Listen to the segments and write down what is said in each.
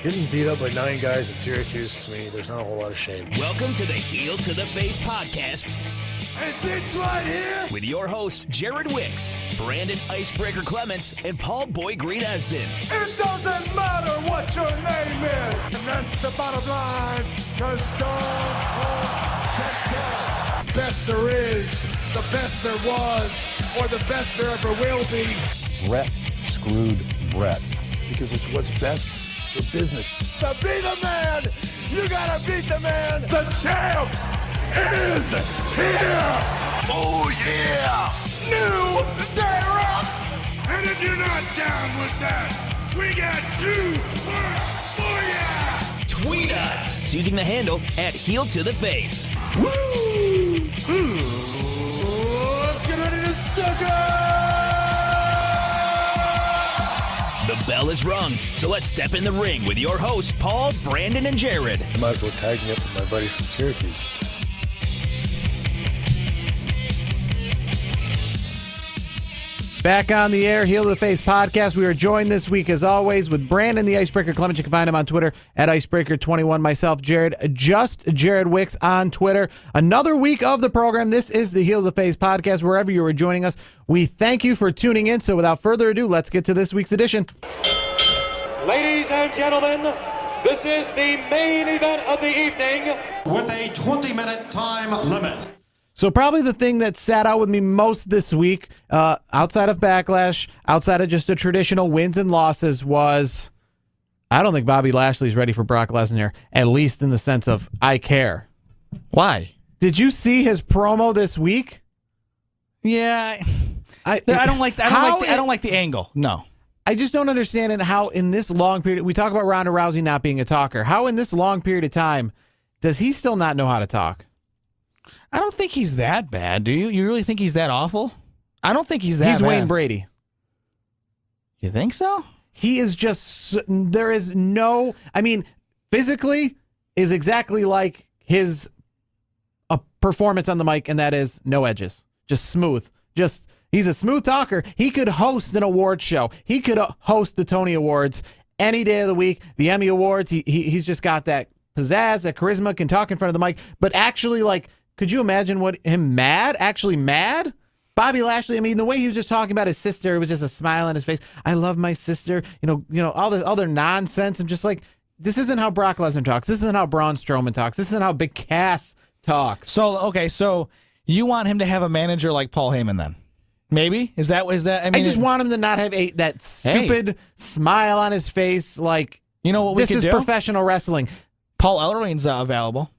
Getting beat up by 9 guys in Syracuse, to me, there's not a whole lot of shame. Welcome to the Heel to the Face podcast. And this right here, with your hosts, Jared Wicks, Brandon Icebreaker Clements, and Paul Boy Green Esden. It doesn't matter what your name is. And that's the bottom line. Cause Stone Cold Texas. Best there is, the best there was, or the best there ever will be. Brett screwed Brett. Because it's what's best for business. To be the man, you gotta beat the man. The champ is here. Oh yeah. New Day Rock. And if you're not down with that, we got 2 words for ya. Tweet us using the handle at Heel to the Face. Woo! Let's get ready to suck it. The bell is rung, so let's step in the ring with your hosts, Paul, Brandon, and Jared. I might as well tag me up with my buddies from Syracuse. Back on the air, Heel to the Face podcast. We are joined this week, as always, with Brandon the Icebreaker Clement. You can find him on Twitter at Icebreaker21. Myself, Jared, just Jared Wicks on Twitter. Another week of the program. This is the Heel to the Face podcast. Wherever you are joining us, we thank you for tuning in. So without further ado, let's get to this week's edition. Ladies and gentlemen, this is the main event of the evening with a 20-minute time limit. So probably the thing that sat out with me most this week, outside of Backlash, outside of just the traditional wins and losses, was I don't think Bobby Lashley's ready for Brock Lesnar, at least in the sense of I care. Why? Did you see his promo this week? Yeah, I don't like the angle. No. I just don't understand how in this long period, we talk about Ronda Rousey not being a talker. How in this long period of time does he still not know how to talk? I don't think he's that bad, do you? You really think he's that awful? I don't think he's that bad. He's Wayne Brady. You think so? He is just, there is no, I mean, physically is exactly like his performance on the mic, and that is no edges. Just smooth. Just, he's a smooth talker. He could host an award show. He could host the Tony Awards any day of the week, the Emmy Awards. He's just got that pizzazz, that charisma, can talk in front of the mic, but actually, like, could you imagine actually mad? Bobby Lashley, I mean, the way he was just talking about his sister, it was just a smile on his face. I love my sister, you know, all this other nonsense. I'm just like, this isn't how Brock Lesnar talks. This isn't how Braun Strowman talks. This isn't how Big Cass talks. So you want him to have a manager like Paul Heyman then? Maybe? Is that, I mean, I just want him to not have that stupid smile on his face. Like, you know what we could do? This is professional wrestling. Paul Ellering available.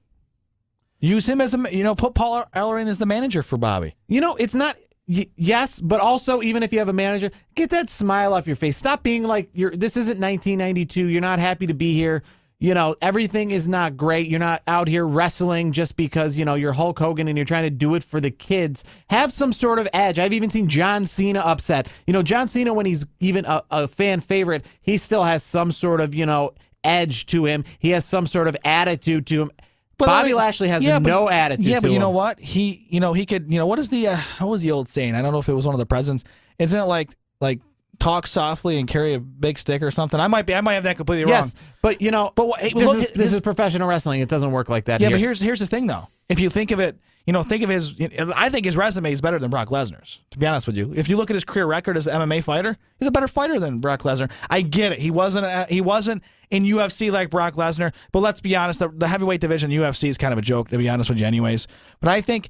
Use him as put Paul Ellering as the manager for Bobby. You know, it's not, yes, but also even if you have a manager, get that smile off your face. Stop being like, this isn't 1992. You're not happy to be here. You know, everything is not great. You're not out here wrestling just because, you know, you're Hulk Hogan and you're trying to do it for the kids. Have some sort of edge. I've even seen John Cena upset. You know, John Cena, when he's even a fan favorite, he still has some sort of, you know, edge to him. He has some sort of attitude to him. But Bobby Lashley has no attitude to him. Yeah, but you know what? He could, what is what was the old saying? I don't know if it was one of the presidents. Isn't it like talk softly and carry a big stick or something? I might have that completely wrong. Yes, but this is professional wrestling. It doesn't work like that. Yeah, here. but here's the thing though. If you think of it, I think his resume is better than Brock Lesnar's, to be honest with you. If you look at his career record as an MMA fighter, he's a better fighter than Brock Lesnar. I get it. He wasn't in UFC like Brock Lesnar, but let's be honest, the heavyweight division in UFC is kind of a joke, to be honest with you anyways. But I think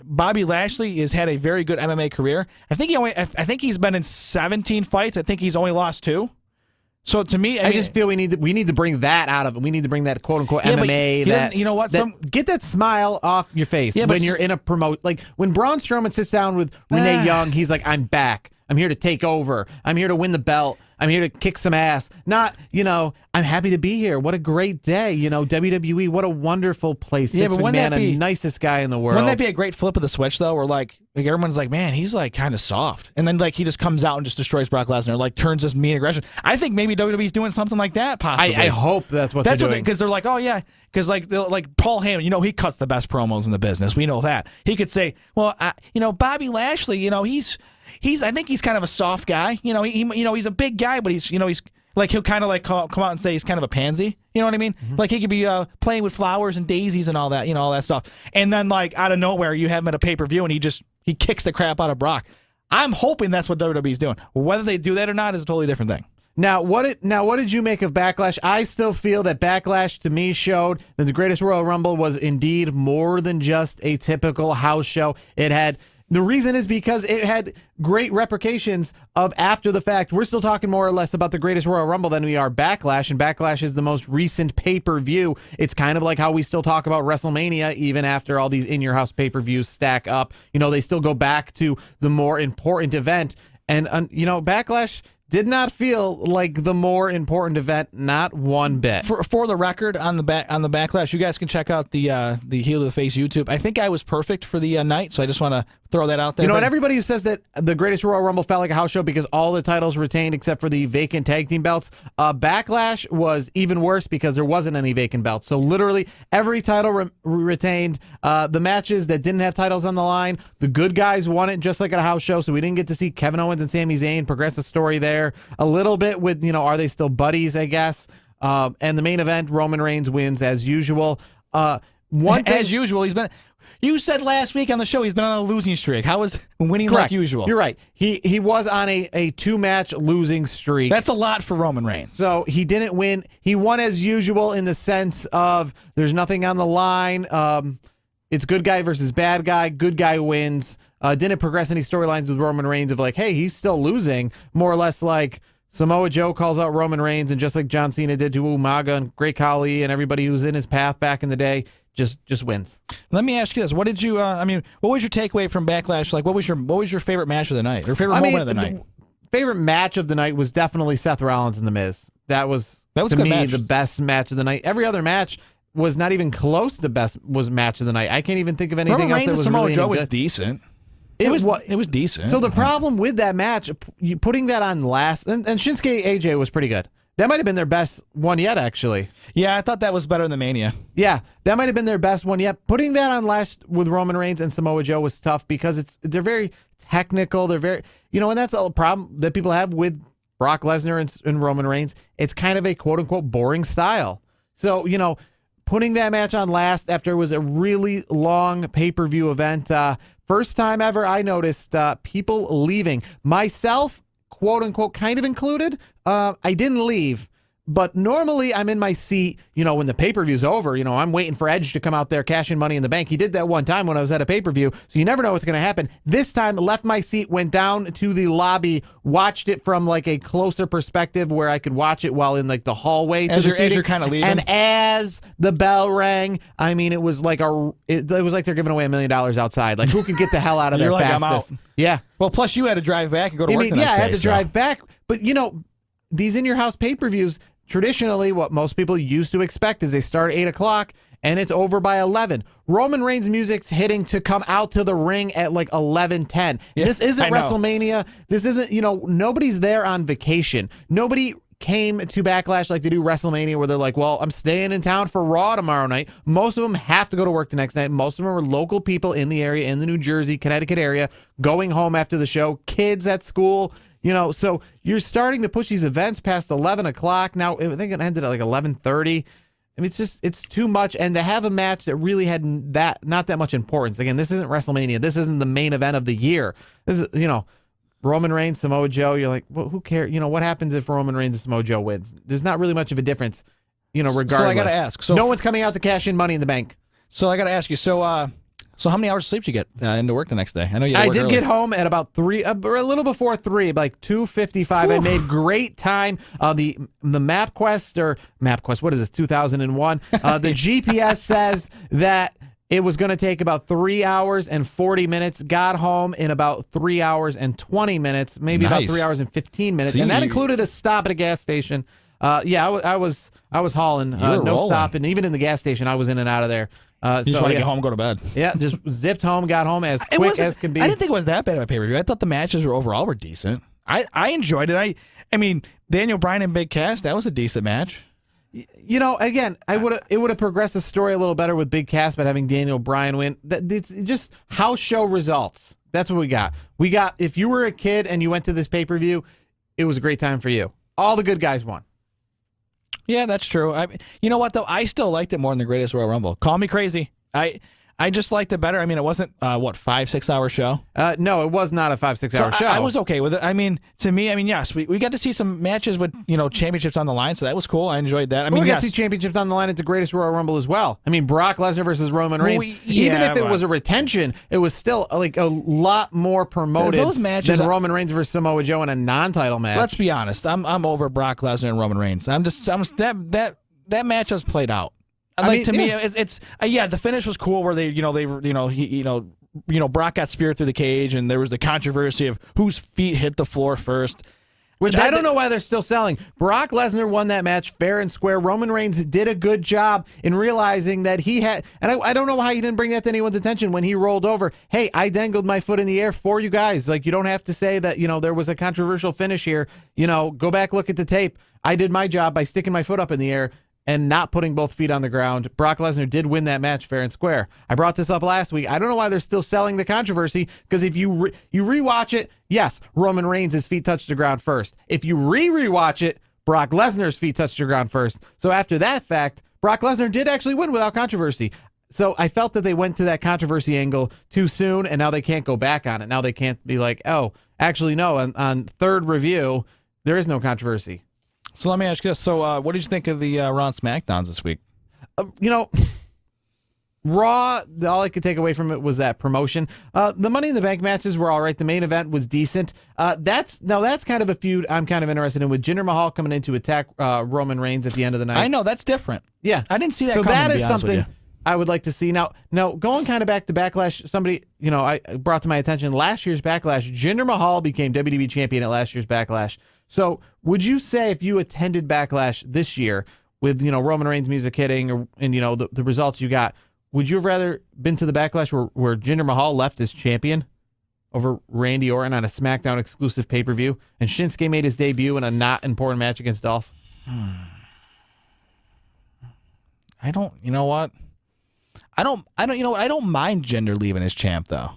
Bobby Lashley has had a very good MMA career. I think he's been in 17 fights. I think he's only lost 2. So to me, I just feel we need to bring that out of it. We need to bring that quote unquote MMA. That, you know what? Get that smile off your face when you're in a promote. Like when Braun Strowman sits down with Renee Young, he's like, "I'm back. I'm here to take over. I'm here to win the belt. I'm here to kick some ass." Not, I'm happy to be here. What a great day. WWE, what a wonderful place. Yeah, but wouldn't that be the nicest guy in the world? Wouldn't that be a great flip of the switch though? Where like everyone's like, man, he's like kind of soft, and then like he just comes out and just destroys Brock Lesnar, like turns this mean aggression. I think maybe WWE's doing something like that. Possibly. I hope that's what they're doing. Because they're like, oh yeah, because like Paul Heyman, he cuts the best promos in the business. We know that. He could say, well, Bobby Lashley, I think he's kind of a soft guy. He's a big guy, but he's Like he'll kind of like come out and say he's kind of a pansy. You know what I mean? Like he could be playing with flowers and daisies and all that, all that stuff. And then like out of nowhere, you have him at a pay-per-view and he kicks the crap out of Brock. I'm hoping that's what WWE's doing. Whether they do that or not is a totally different thing. Now, what did you make of Backlash? I still feel that Backlash to me showed that the Greatest Royal Rumble was indeed more than just a typical house show. The reason is because it had great repercussions of after the fact. We're still talking more or less about the Greatest Royal Rumble than we are Backlash, and Backlash is the most recent pay-per-view. It's kind of like how we still talk about WrestleMania even after all these in-your-house pay-per-views stack up. They still go back to the more important event. And, Backlash did not feel like the more important event, not one bit. For the record, on the Backlash, you guys can check out the Heel to the Face YouTube. I think I was perfect for the night, so I just want to throw that out there. And everybody who says that the Greatest Royal Rumble felt like a house show because all the titles retained except for the vacant tag team belts, Backlash was even worse because there wasn't any vacant belts. So literally every title retained. The matches that didn't have titles on the line, the good guys won it just like at a house show, so we didn't get to see Kevin Owens and Sami Zayn progress the story there a little bit with, are they still buddies, I guess. And the main event, Roman Reigns wins as usual. As usual, you said last week on the show he's been on a losing streak. How is winning Correct. like usual? You're right. He was on a 2-match losing streak. That's a lot for Roman Reigns. So he didn't win. He won as usual in the sense of there's nothing on the line. It's good guy versus bad guy. Good guy wins. Didn't progress any storylines with Roman Reigns of like, hey, he's still losing. More or less like Samoa Joe calls out Roman Reigns, and just like John Cena did to Umaga and Great Khali and everybody who's in his path back in the day, just wins. Let me ask you this: what did you? What was your takeaway from Backlash? Like, what was your favorite match of the night or favorite moment of the night? Favorite match of the night was definitely Seth Rollins and The Miz. That was to me match. The best match of the night. Every other match was not even close to the best match of the night. I can't even think of anything Roman else Reigns that was Samoa really Joe any was good. decent. It was decent. So the problem with that match, you putting that on last, and Shinsuke AJ was pretty good. That might have been their best one yet, actually. Yeah, I thought that was better than Mania. Yeah, that might have been their best one yet. Putting that on last with Roman Reigns and Samoa Joe was tough because they're very technical. They're very, and that's a problem that people have with Brock Lesnar and Roman Reigns. It's kind of a quote unquote boring style. So, putting that match on last after it was a really long pay-per-view event, first time ever I noticed people leaving. Myself, quote unquote, kind of included. I didn't leave, but normally I'm in my seat, when the pay-per-view's over, I'm waiting for Edge to come out there, cash in Money in the Bank. He did that one time when I was at a pay-per-view, so you never know what's going to happen. This time, left my seat, went down to the lobby, watched it from like a closer perspective where I could watch it while in like the hallway. As you're kind of leaving. And as the bell rang, it was like it was like they're giving away $1 million outside. Like, who could get the hell out of there You're like, fastest? I'm out. Yeah. Well, plus you had to drive back and go to work the next day. I had to drive back. But, these in-your-house pay-per-views, traditionally, what most people used to expect is they start at 8 o'clock and it's over by 11. Roman Reigns' music's hitting to come out to the ring at like 11:10. Yeah, this isn't I know. WrestleMania. This isn't, nobody's there on vacation. Nobody came to Backlash like they do WrestleMania where they're like, well, I'm staying in town for Raw tomorrow night. Most of them have to go to work the next night. Most of them are local people in the area, in the New Jersey, Connecticut area, going home after the show, kids at school. So you're starting to push these events past 11 o'clock. Now, I think it ended at like 11:30. It's too much. And to have a match that really had not that much importance. Again, this isn't WrestleMania. This isn't the main event of the year. This is, Roman Reigns, Samoa Joe. You're like, well, who cares? What happens if Roman Reigns and Samoa Joe wins? There's not really much of a difference, regardless. So I got to ask. No one's coming out to cash in Money in the Bank. So I got to ask you. So how many hours of sleep did you get into work the next day? I know you. I did get home at about 3, a little before 3, like 2:55. I made great time. The MapQuest. What is this? 2001. The GPS says that it was going to take about 3 hours and 40 minutes. Got home in about 3 hours and 20 minutes, maybe about 3 hours and 15 minutes, and that included a stop at a gas station. I was hauling, no rolling. stopping. Even in the gas station, I was in and out of there. You just want to get home, go to bed. Yeah, just zipped home, got home as quick as can be. I didn't think it was that bad of a pay-per-view. I thought the matches overall were decent. I enjoyed it. I mean, Daniel Bryan and Big Cass, that was a decent match. Again, it would have progressed the story a little better with Big Cass, but having Daniel Bryan win, it's just house show results. That's what we got. If you were a kid and you went to this pay-per-view, it was a great time for you. All the good guys won. Yeah, that's true. You know what, though? I still liked it more than the Greatest Royal Rumble. Call me crazy. I just liked it better. I mean, it wasn't, 5-6 hour show? No, it was not a 5-6 hour show. I was okay with it. I mean, to me, yes, we got to see some matches with, championships on the line, so that was cool. I enjoyed that. I mean, we got yes. to see championships on the line at the Greatest Royal Rumble as well. I mean, Brock Lesnar versus Roman Reigns. Even if it was a retention, it was still like a lot more promoted those matches, than Roman Reigns versus Samoa Joe in a non-title match. Let's be honest. I'm over Brock Lesnar and Roman Reigns. That match was played out. To me, it's the finish was cool where Brock got speared through the cage and there was the controversy of whose feet hit the floor first. Which I don't know why they're still selling. Brock Lesnar won that match fair and square. Roman Reigns did a good job in realizing that he had, and I don't know how he didn't bring that to anyone's attention when he rolled over. Hey, I dangled my foot in the air for you guys. Like, you don't have to say that, there was a controversial finish here. Go back, look at the tape. I did my job by sticking my foot up in the air and not putting both feet on the ground. Brock Lesnar did win that match fair and square. I brought this up last week. I don't know why they're still selling the controversy, because if you rewatch it, yes, Roman Reigns' feet touched the ground first. If you rewatch it, Brock Lesnar's feet touched the ground first. So after that fact, Brock Lesnar did actually win without controversy. So I felt that they went to that controversy angle too soon, and now they can't go back on it. Now they can't be like, oh, actually, no, on third review, there is no controversy. So let me ask you this. So what did you think of the Raw and SmackDowns this week? Raw, all I could take away from it was that promotion. The Money in the Bank matches were all right. The main event was decent. That's kind of a feud I'm kind of interested in, with Jinder Mahal coming in to attack Roman Reigns at the end of the night. I know, that's different. Yeah. I didn't see that so coming, that to is be honest something with you. I would like to see. Now, going kind of back to Backlash, somebody, I brought to my attention last year's Backlash, Jinder Mahal became WWE champion at last year's Backlash. So would you say, if you attended Backlash this year with, Roman Reigns music hitting and the results you got, would you have rather been to the Backlash where Jinder Mahal left as champion over Randy Orton on a Smackdown exclusive pay-per-view, and Shinsuke made his debut in a not important match against Dolph? I don't mind Jinder leaving as champ, though.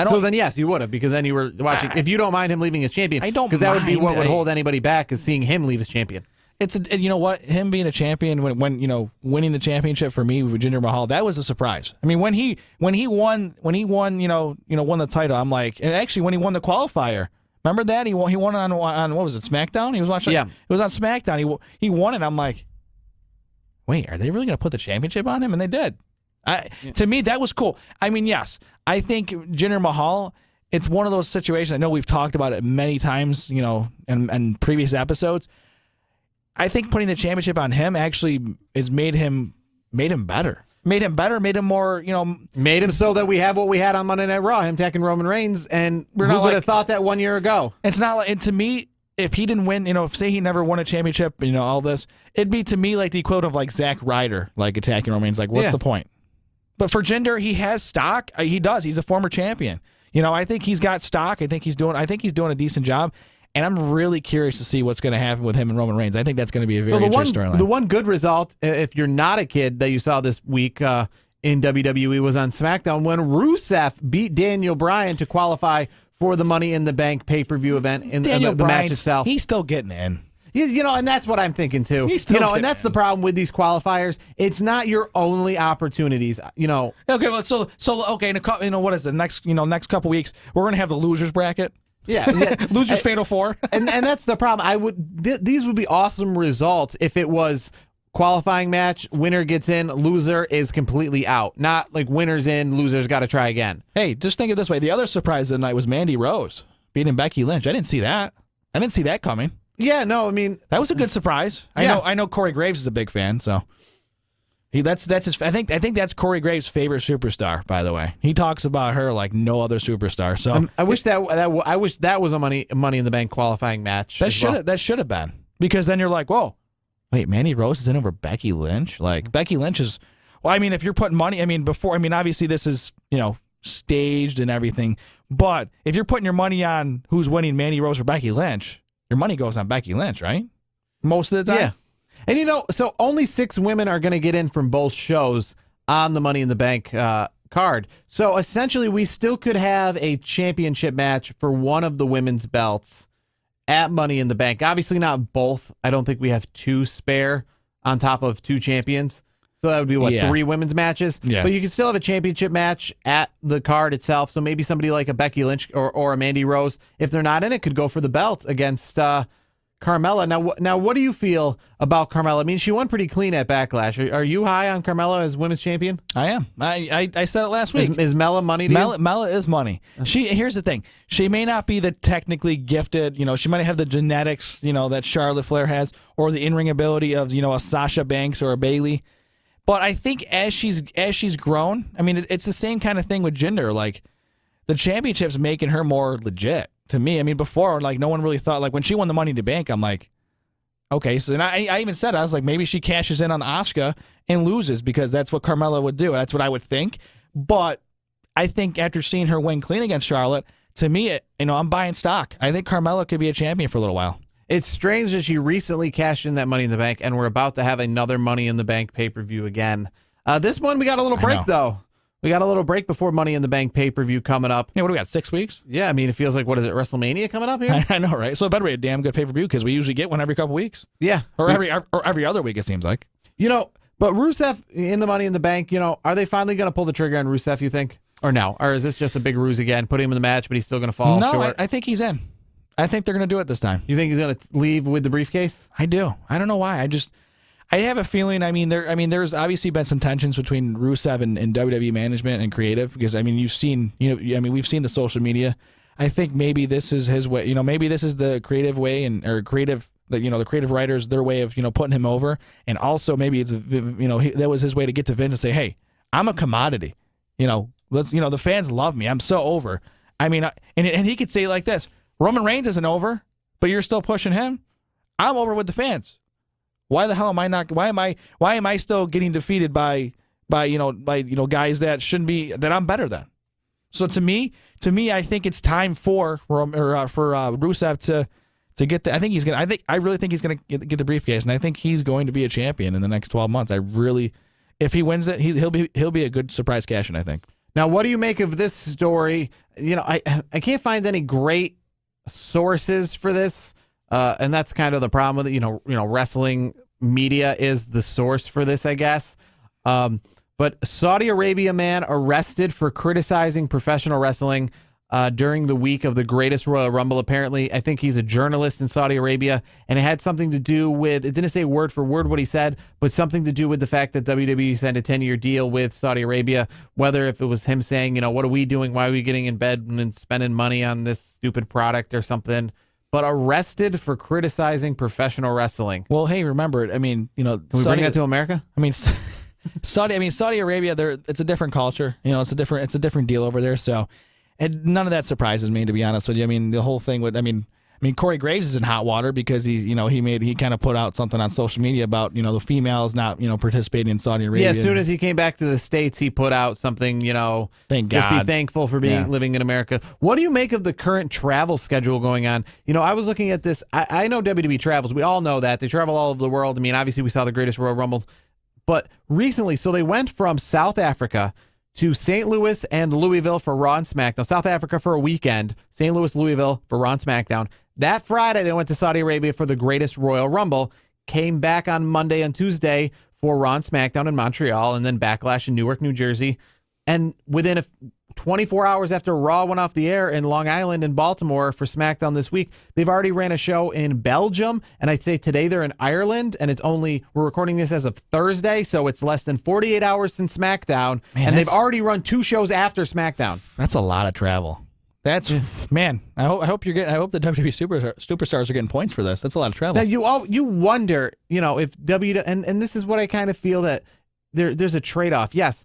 So then, yes, you would have, because then you were watching. If you don't mind him leaving as champion, I don't, because that would be what mind. would hold anybody back, is seeing him leave as champion. You know what? Him being a champion when winning the championship for me with Jinder Mahal, that was a surprise. I mean, when he won the title, I'm like, and actually when he won the qualifier, remember that he won on what was it, SmackDown? He was watching. Yeah, it was on SmackDown. He won it. I'm like, wait, are they really going to put the championship on him? And they did. To me, that was cool. I mean, yes, I think Jinder Mahal, it's one of those situations. I know we've talked about it many times, in previous episodes. I think putting the championship on him actually has made him better. Made him more, made him so that we have what we had on Monday Night Raw, him attacking Roman Reigns, and who would have thought that 1 year ago? It's not like, and to me, if he didn't win, if say he never won a championship, all this, it'd be to me like the equivalent of like Zack Ryder, like attacking Roman Reigns. Like, what's the point? But for Jinder, he has stock. He does. He's a former champion. I think he's got stock. I think he's doing a decent job. And I'm really curious to see what's going to happen with him and Roman Reigns. I think that's going to be a very interesting storyline. The one good result, if you're not a kid, that you saw this week in WWE was on SmackDown when Rusev beat Daniel Bryan to qualify for the Money in the Bank pay-per-view event in the match itself. He's still getting in. And that's what I'm thinking too. And that's the problem with these qualifiers. It's not your only opportunities. Okay, well, so okay, what is it? Next couple weeks, we're gonna have the losers bracket. Yeah. Losers Fatal 4. and that's the problem. These would be awesome results if it was qualifying match, winner gets in, loser is completely out. Not like winner's in, loser's got to try again. Hey, just think of it this way: the other surprise of the night was Mandy Rose beating Becky Lynch. I didn't see that coming. Yeah, no, I mean that was a good surprise. I know Corey Graves is a big fan, so that's his. I think that's Corey Graves' favorite superstar. By the way, he talks about her like no other superstar. So I wish that was a Money in the Bank qualifying match. That should have been, because then you're like, whoa, wait, Mandy Rose is in over Becky Lynch. Like Becky Lynch is. Well, I mean, if you're putting money, obviously this is staged and everything, but if you're putting your money on who's winning, Mandy Rose or Becky Lynch, your money goes on Becky Lynch, right? Most of the time. Yeah. And so only 6 women are going to get in from both shows on the Money in the Bank card. So essentially we still could have a championship match for one of the women's belts at Money in the Bank. Obviously not both. I don't think we have 2 spare on top of 2 champions. So that would be, 3 women's matches? Yeah. But you can still have a championship match at the card itself. So maybe somebody like a Becky Lynch or a Mandy Rose, if they're not in it, could go for the belt against Carmella. Now, what do you feel about Carmella? I mean, she won pretty clean at Backlash. Are you high on Carmella as women's champion? I am. I said it last week. Is Mella money to you? Mella is money. Here's the thing. She may not be the technically gifted, she might have the genetics, that Charlotte Flair has, or the in-ring ability of, a Sasha Banks or a Bayley. But I think as she's grown, I mean, it's the same kind of thing with Jinder. Like, the championship's making her more legit to me. I mean, before, like, no one really thought, like, when she won the Money in the Bank, I'm like, okay. So, and I even said, I was like, maybe she cashes in on Asuka and loses because that's what Carmella would do. That's what I would think. But I think after seeing her win clean against Charlotte, to me, I'm buying stock. I think Carmella could be a champion for a little while. It's strange that she recently cashed in that Money in the Bank, and we're about to have another Money in the Bank pay-per-view again. This one, we got a little break, though. We got a little break before Money in the Bank pay-per-view coming up. Yeah, what do we got, 6 weeks? Yeah, I mean, it feels like, what is it, WrestleMania coming up here? I know, right? So it better be a damn good pay-per-view because we usually get one every couple weeks. Yeah. Or every other week, it seems like. But Rusev in the Money in the Bank, are they finally going to pull the trigger on Rusev, you think? Or no? Or is this just a big ruse again? Put him in the match, but he's still going to fall short? No, I think he's in. I think they're going to do it this time. You think he's going to leave with the briefcase? I do. I don't know why. I have a feeling. There's obviously been some tensions between Rusev and WWE management and creative because we've seen the social media. I think maybe this is his way. Maybe this is the creative way the creative writers, their way of putting him over, and also maybe it's that was his way to get to Vince and say, hey, I'm a commodity. The fans love me. I'm so over. I mean, and he could say it like this. Roman Reigns isn't over, but you're still pushing him. I'm over with the fans. Why the hell am I not? Why am I still getting defeated by guys that shouldn't be, that I'm better than? So to me, I think it's time for Rusev to get the. I really think he's gonna get the briefcase, and I think he's going to be a champion in the next 12 months. If he wins it, he'll be a good surprise cash-in, I think. Now, what do you make of this story? I can't find any great sources for this, and that's kind of the problem with it. Wrestling media is the source for this, I guess. But Saudi Arabia man arrested for criticizing professional wrestling during the week of the greatest Royal Rumble. Apparently, I think he's a journalist in Saudi Arabia, and it had something to do with, it didn't say word for word what he said, but something to do with the fact that WWE signed a 10-year deal with Saudi Arabia, whether if it was him saying, what are we doing? Why are we getting in bed and spending money on this stupid product or something? But arrested for criticizing professional wrestling. Well, hey, remember it. I mean, Can we bring that to America? I mean, Saudi Arabia, it's a different culture. It's a different deal over there. So, and none of that surprises me, to be honest with you. I mean, the whole thing with, Corey Graves is in hot water because he kind of put out something on social media about, the females not, participating in Saudi Arabia. Yeah, as soon as he came back to the States, he put out something, thank just God. be thankful for living in America. What do you make of the current travel schedule going on? I was looking at this. I know WWE travels. We all know that. They travel all over the world. Obviously we saw the greatest Royal Rumble, but recently, so they went from South Africa to St. Louis and Louisville for Raw and SmackDown. South Africa for a weekend, St. Louis, Louisville for Raw and SmackDown. That Friday, they went to Saudi Arabia for the greatest Royal Rumble, came back on Monday and Tuesday for Raw and SmackDown in Montreal, and then Backlash in Newark, New Jersey. And within 24 hours after Raw went off the air in Long Island and Baltimore for SmackDown this week, they've already ran a show in Belgium, and I'd say today they're in Ireland, and we're recording this as of Thursday, so it's less than 48 hours since SmackDown, and they've already run 2 shows after SmackDown. That's a lot of travel. That's man. I hope the WWE superstars are getting points for this. That's a lot of travel. Now you wonder, if and this is what I kind of feel that there's a trade-off. Yes,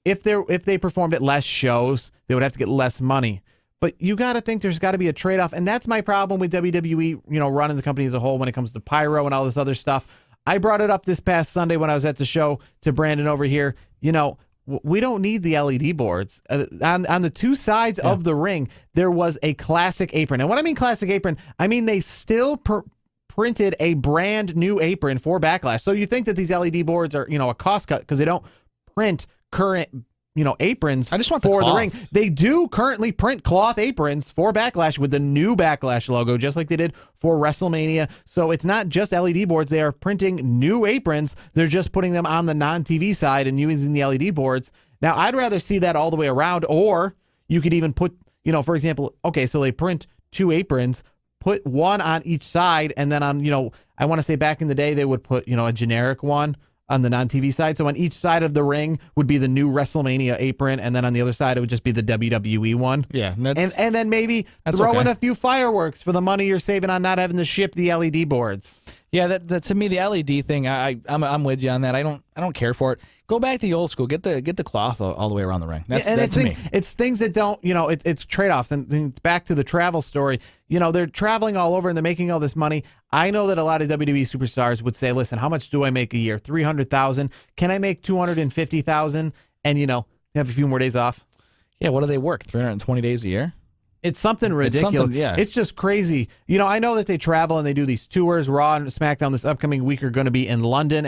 if they performed at less shows, they would have to get less money. But you got to think there's got to be a trade-off, and that's my problem with WWE, running the company as a whole when it comes to pyro and all this other stuff. I brought it up this past Sunday when I was at the show to Brandon over here. We don't need the LED boards. On the 2 sides of the ring, there was a classic apron. And when I mean classic apron, I mean they still printed a brand new apron for Backlash. So you think that these LED boards are, a cost cut because they don't print current, aprons I just want the for the cloth. ring. They do currently print cloth aprons for Backlash with the new Backlash logo, just like they did for WrestleMania. So it's not just LED boards. They are printing new aprons. They're just putting them on the non-TV side and using the LED boards. Now, I'd rather see that all the way around, or you could even put, for example, okay, so they print 2 aprons, put one on each side, and then on, I want to say back in the day, they would put, a generic one on the non-TV side. So on each side of the ring would be the new WrestleMania apron, and then on the other side, it would just be the WWE one. Yeah. And then maybe throw in a few fireworks for the money you're saving on not having to ship the LED boards. Yeah, that to me, the LED thing, I'm with you on that. I don't care for it. Go back to the old school. Get the cloth all the way around the ring. That's to me. It's things that don't, it's trade-offs. And back to the travel story, they're traveling all over and they're making all this money. I know that a lot of WWE superstars would say, listen, how much do I make a year? $300,000. Can I make $250,000 and, have a few more days off? Yeah, what do they work? 320 days a year? It's something ridiculous. It's just crazy. I know that they travel and they do these tours. Raw and SmackDown this upcoming week are going to be in London.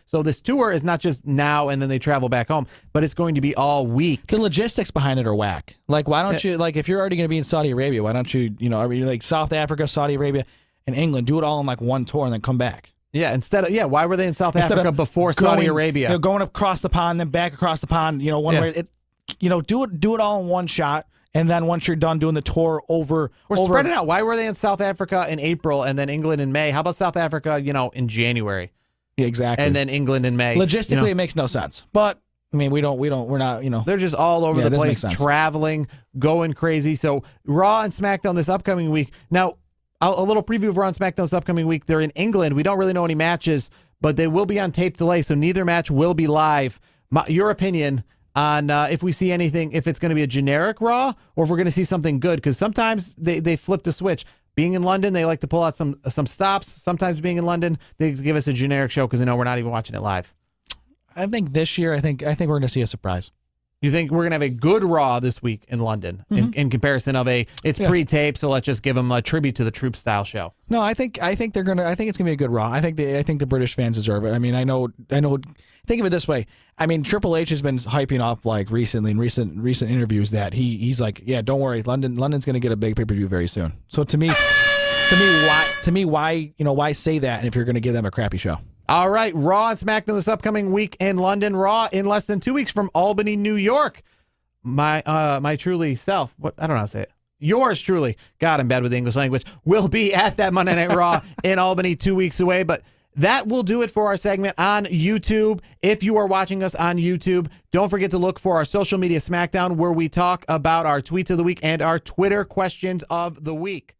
So this tour is not just now and then they travel back home, but it's going to be all week. The logistics behind it are whack. Like, why don't you, if you're already going to be in Saudi Arabia, why don't you, like South Africa, Saudi Arabia, and England, do it all in like one tour and then come back? Yeah, why were they in South Africa before Saudi Arabia? Going across the pond, then back across the pond, one way. Do it all in one shot. And then once you're done doing the tour over... spread it out. Why were they in South Africa in April and then England in May? How about South Africa, in January? Yeah, exactly. And then England in May. Logistically, it makes no sense. But, we're not, They're just all over the place, traveling, going crazy. So Raw and SmackDown this upcoming week. Now, a little preview of Raw and SmackDown this upcoming week. They're in England. We don't really know any matches, but they will be on tape delay, so neither match will be live. Your opinion on if we see anything, if it's going to be a generic Raw or if we're going to see something good, because sometimes they flip the switch. Being in London, they like to pull out some stops. Sometimes being in London, they give us a generic show because they know we're not even watching it live. I think this year, I think we're going to see a surprise. You think we're going to have a good Raw this week in London in comparison of it's pre-taped, so let's just give them a tribute to the Troop style show. No, I think it's going to be a good Raw. I think the British fans deserve it. I know. Think of it this way. Triple H has been hyping up like recently in recent interviews that he's like, yeah, don't worry, London's going to get a big pay-per-view very soon. So to me, why say that if you're going to give them a crappy show? All right, Raw and SmackDown this upcoming week in London. Raw in less than 2 weeks from Albany, New York. My truly self, I don't know how to say it. Yours truly, God, I'm bad with the English language, will be at that Monday Night Raw in Albany 2 weeks away. But that will do it for our segment on YouTube. If you are watching us on YouTube, don't forget to look for our social media Smackdown, where we talk about our tweets of the week and our Twitter questions of the week.